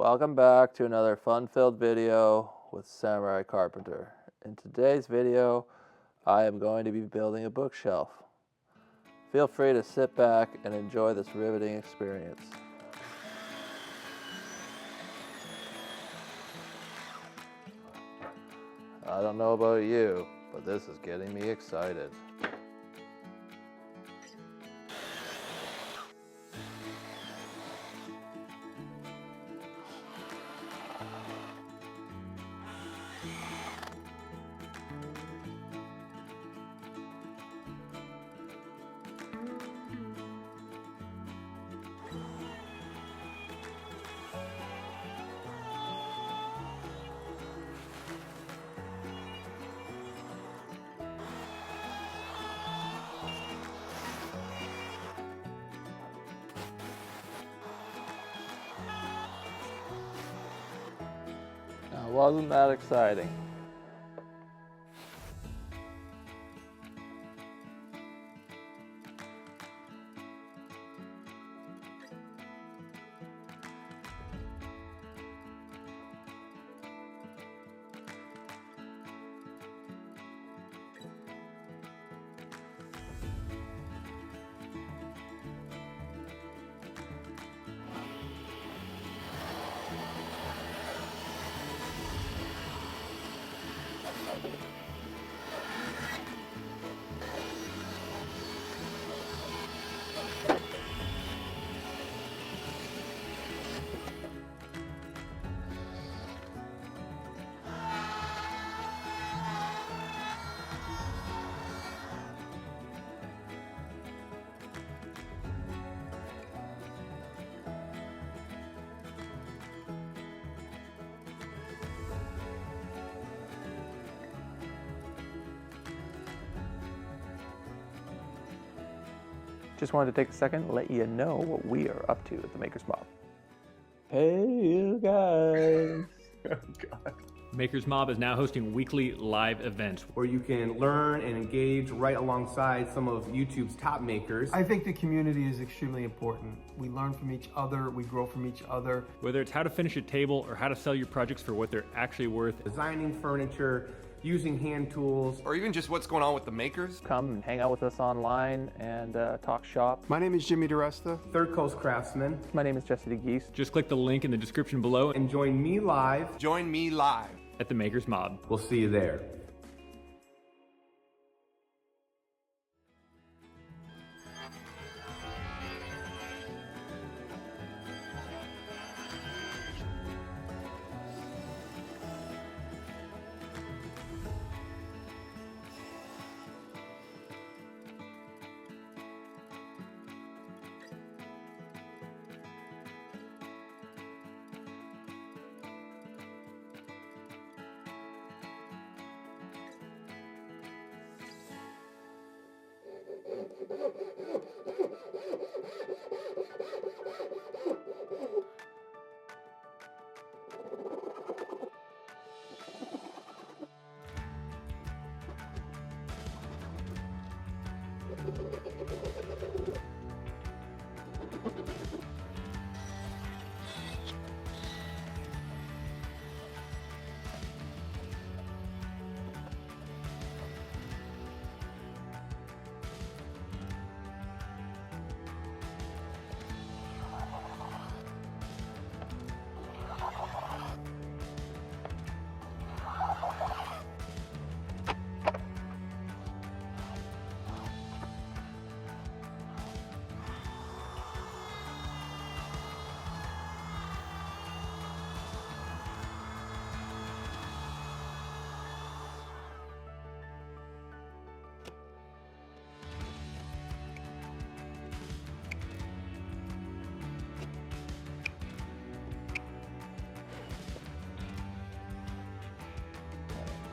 Welcome back to another fun-filled video with Samurai Carpenter. In today's video, I am going to be building a bookshelf. Feel free to sit back and enjoy this riveting experience. I don't know about you, but this is getting me excited. Now, wasn't that exciting? Just wanted to take a second and let you know what we are up to at the Maker's Mob. Hey, you guys. Oh, God. Maker's Mob is now hosting weekly live events Where you can learn and engage right alongside some of YouTube's top makers. I think the community is extremely important. We learn from each other, we grow from each other. Whether it's how to finish a table or how to sell your projects for what they're actually worth. Designing furniture, using hand tools, or even just what's going on with the makers. Come and hang out with us online and talk shop. My name is Jimmy DeResta. Third Coast Craftsman, My name is Jesse DeGeese. Just click the link in the description below and join me live. Join me live at the Maker's Mob. We'll see you there.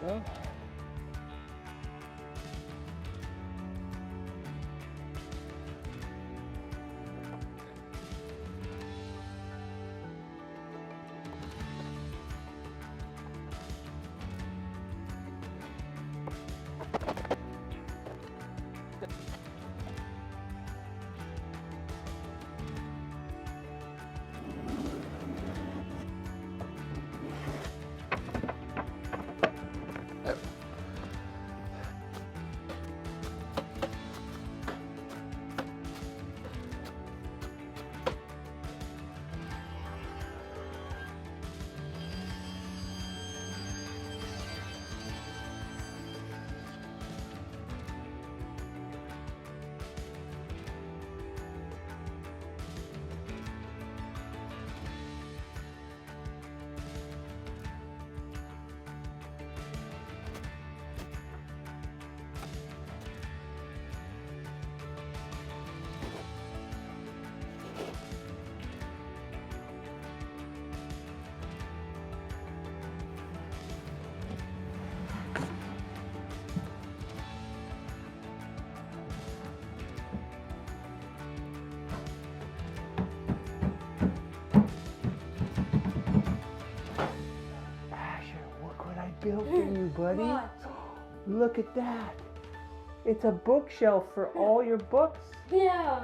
Well, built for you, buddy. What? Look at that. It's a bookshelf for all your books. Yeah.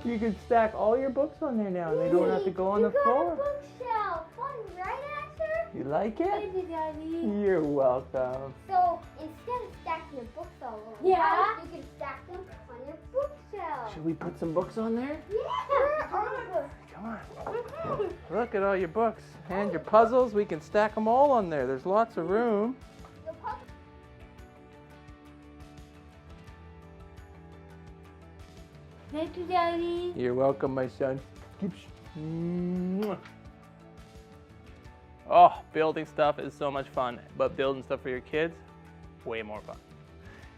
You can stack all your books on there now. They don't have to go on the floor. You got a bookshelf. Fun, right, Asher? You like it? Thank you, Daddy. You're welcome. So instead of stacking your books all over, yeah, you can stack them on your bookshelf. Should we put some books on there? Yeah. Come on. Look at all your books and your puzzles. We can stack them all on there. There's lots of room. Thank you, Daddy. You're welcome, my son. Oh, building stuff is so much fun, but building stuff for your kids, way more fun.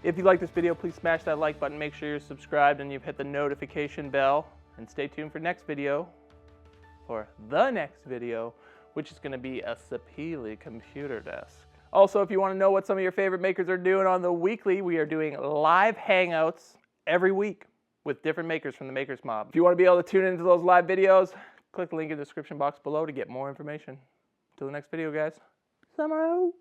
If you like this video, please smash that like button. Make sure you're subscribed and you've hit the notification bell. And stay tuned for next video, or the next video, which is going to be a Sapele computer desk. Also, if you want to know what some of your favorite makers are doing on the weekly, we are doing live hangouts every week with different makers from the Makers Mob. If you want to be able to tune into those live videos, click the link in the description box below to get more information. Until the next video, guys. Summer out.